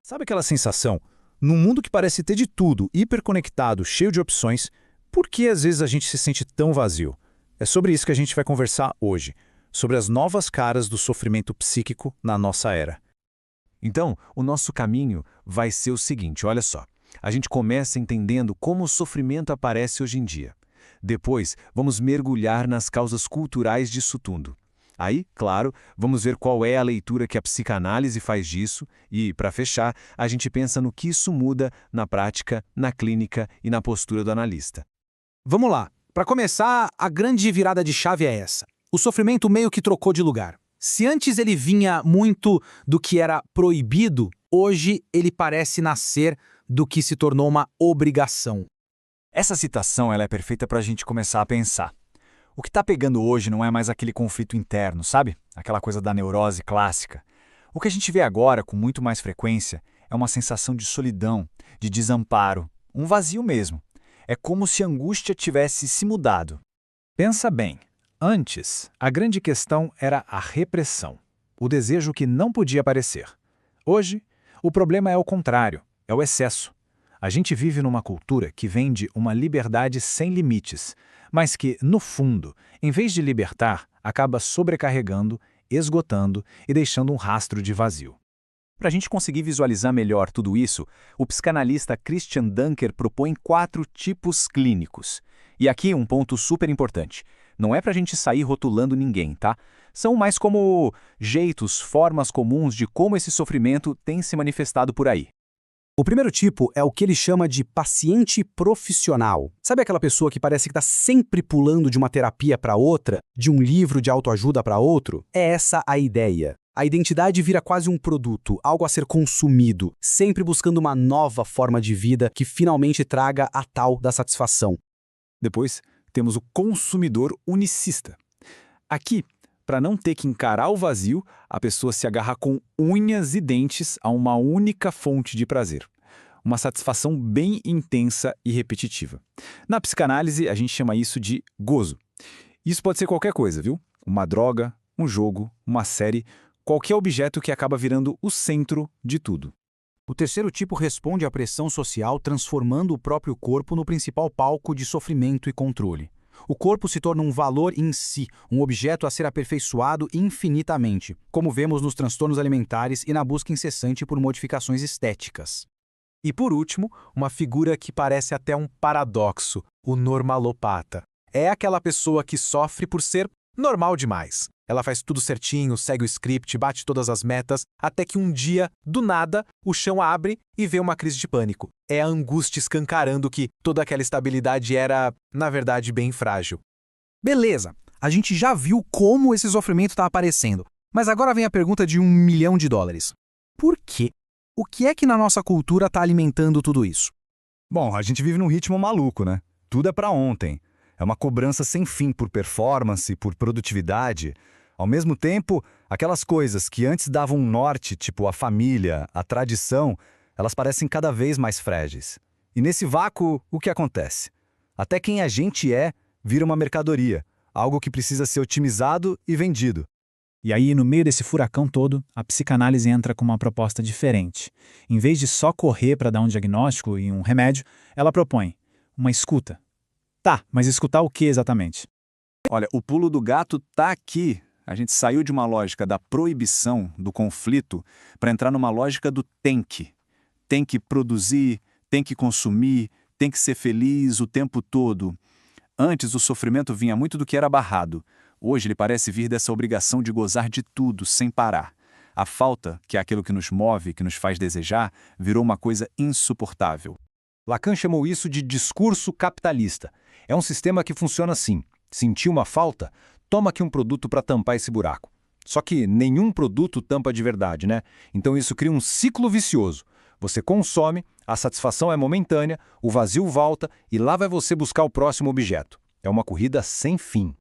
Sabe aquela sensação? Num mundo que parece ter de tudo, hiperconectado, cheio de opções, por que às vezes a gente se sente tão vazio? É sobre isso que a gente vai conversar hoje, sobre as novas caras do sofrimento psíquico na nossa era. Então, o nosso caminho vai ser o seguinte, olha só. A gente começa entendendo como o sofrimento aparece hoje em dia. Depois, vamos mergulhar nas causas culturais disso tudo. Aí, claro, vamos ver qual é a leitura que a psicanálise faz disso e, para fechar, a gente pensa no que isso muda na prática, na clínica e na postura do analista. Vamos lá. Para começar, a grande virada de chave é essa. O sofrimento meio que trocou de lugar. Se antes ele vinha muito do que era proibido, hoje ele parece nascer do que se tornou uma obrigação. Essa citação ela é perfeita para a gente começar a pensar. O que está pegando hoje não é mais aquele conflito interno, sabe? Aquela coisa da neurose clássica. O que a gente vê agora, com muito mais frequência, é uma sensação de solidão, de desamparo, um vazio mesmo. É como se a angústia tivesse se mudado. Pensa bem, antes, a grande questão era a repressão, o desejo que não podia aparecer. Hoje, o problema é o contrário, é o excesso. A gente vive numa cultura que vende uma liberdade sem limites, mas que, no fundo, em vez de libertar, acaba sobrecarregando, esgotando e deixando um rastro de vazio. Para a gente conseguir visualizar melhor tudo isso, o psicanalista Christian Dunker propõe 4 tipos clínicos. E aqui um ponto super importante. Não é para a gente sair rotulando ninguém, tá? São mais como jeitos, formas comuns de como esse sofrimento tem se manifestado por aí. O primeiro tipo é o que ele chama de paciente profissional. Sabe aquela pessoa que parece que está sempre pulando de uma terapia para outra, de um livro de autoajuda para outro? É essa a ideia. A identidade vira quase um produto, algo a ser consumido, sempre buscando uma nova forma de vida que finalmente traga a tal da satisfação. Depois, temos o consumidor unicista. Aqui, para não ter que encarar o vazio, a pessoa se agarra com unhas e dentes a uma única fonte de prazer. Uma satisfação bem intensa e repetitiva. Na psicanálise, a gente chama isso de gozo. Isso pode ser qualquer coisa, viu? Uma droga, um jogo, uma série, qualquer objeto que acaba virando o centro de tudo. O terceiro tipo responde à pressão social, transformando o próprio corpo no principal palco de sofrimento e controle. O corpo se torna um valor em si, um objeto a ser aperfeiçoado infinitamente, como vemos nos transtornos alimentares e na busca incessante por modificações estéticas. E por último, uma figura que parece até um paradoxo, o normalopata. É aquela pessoa que sofre por ser normal demais. Ela faz tudo certinho, segue o script, bate todas as metas, até que um dia, do nada, o chão abre e vê uma crise de pânico. É a angústia escancarando que toda aquela estabilidade era, na verdade, bem frágil. Beleza, a gente já viu como esse sofrimento está aparecendo, mas agora vem a pergunta de $1 milhão. Por quê? O que é que na nossa cultura está alimentando tudo isso? Bom, a gente vive num ritmo maluco, né? Tudo é para ontem. É uma cobrança sem fim por performance, por produtividade. Ao mesmo tempo, aquelas coisas que antes davam um norte, tipo a família, a tradição, elas parecem cada vez mais frágeis. E nesse vácuo, o que acontece? Até quem a gente é vira uma mercadoria, algo que precisa ser otimizado e vendido. E aí, no meio desse furacão todo, a psicanálise entra com uma proposta diferente. Em vez de só correr para dar um diagnóstico e um remédio, ela propõe uma escuta. Tá, mas escutar o que exatamente? Olha, o pulo do gato tá aqui. A gente saiu de uma lógica da proibição, do conflito, para entrar numa lógica do tem que. Tem que produzir, tem que consumir, tem que ser feliz o tempo todo. Antes, o sofrimento vinha muito do que era barrado. Hoje, ele parece vir dessa obrigação de gozar de tudo, sem parar. A falta, que é aquilo que nos move, que nos faz desejar, virou uma coisa insuportável. Lacan chamou isso de discurso capitalista. É um sistema que funciona assim. Sentiu uma falta? Toma aqui um produto para tampar esse buraco. Só que nenhum produto tampa de verdade, né? Então isso cria um ciclo vicioso. Você consome, a satisfação é momentânea, o vazio volta e lá vai você buscar o próximo objeto. É uma corrida sem fim.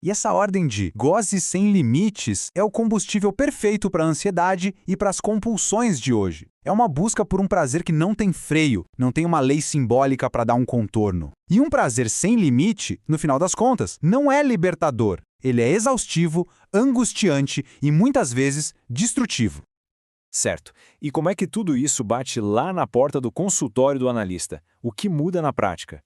E essa ordem de goze sem limites é o combustível perfeito para a ansiedade e para as compulsões de hoje. É uma busca por um prazer que não tem freio, não tem uma lei simbólica para dar um contorno. E um prazer sem limite, no final das contas, não é libertador. Ele é exaustivo, angustiante e muitas vezes destrutivo. Certo. E como é que tudo isso bate lá na porta do consultório do analista? O que muda na prática?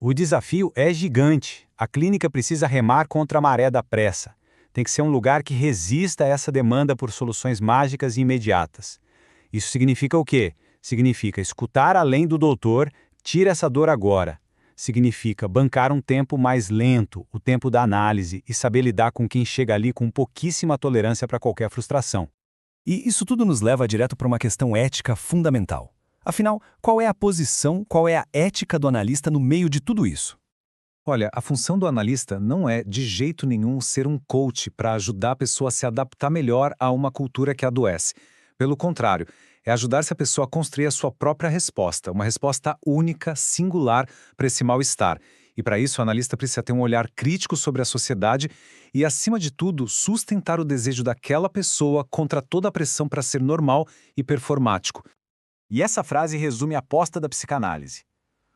O desafio é gigante. A clínica precisa remar contra a maré da pressa. Tem que ser um lugar que resista a essa demanda por soluções mágicas e imediatas. Isso significa o quê? Significa escutar além do doutor, tira essa dor agora. Significa bancar um tempo mais lento, o tempo da análise, e saber lidar com quem chega ali com pouquíssima tolerância para qualquer frustração. E isso tudo nos leva direto para uma questão ética fundamental. Afinal, qual é a posição, qual é a ética do analista no meio de tudo isso? Olha, a função do analista não é, de jeito nenhum, ser um coach para ajudar a pessoa a se adaptar melhor a uma cultura que adoece. Pelo contrário, é ajudar essa pessoa a construir a sua própria resposta, uma resposta única, singular para esse mal-estar. E para isso, o analista precisa ter um olhar crítico sobre a sociedade e, acima de tudo, sustentar o desejo daquela pessoa contra toda a pressão para ser normal e performático. E essa frase resume a aposta da psicanálise.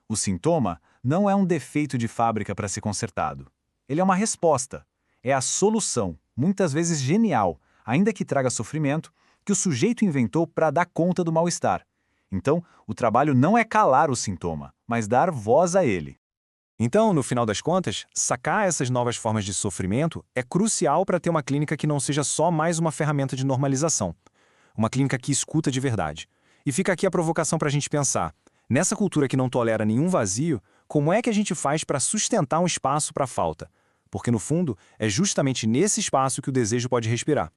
O sintoma não é um defeito de fábrica para ser consertado. Ele é uma resposta. É a solução, muitas vezes genial, ainda que traga sofrimento, que o sujeito inventou para dar conta do mal-estar. Então, o trabalho não é calar o sintoma, mas dar voz a ele. Então, no final das contas, sacar essas novas formas de sofrimento é crucial para ter uma clínica que não seja só mais uma ferramenta de normalização. Uma clínica que escuta de verdade. E fica aqui a provocação para a gente pensar. Nessa cultura que não tolera nenhum vazio, como é que a gente faz para sustentar um espaço para a falta? Porque, no fundo, é justamente nesse espaço que o desejo pode respirar.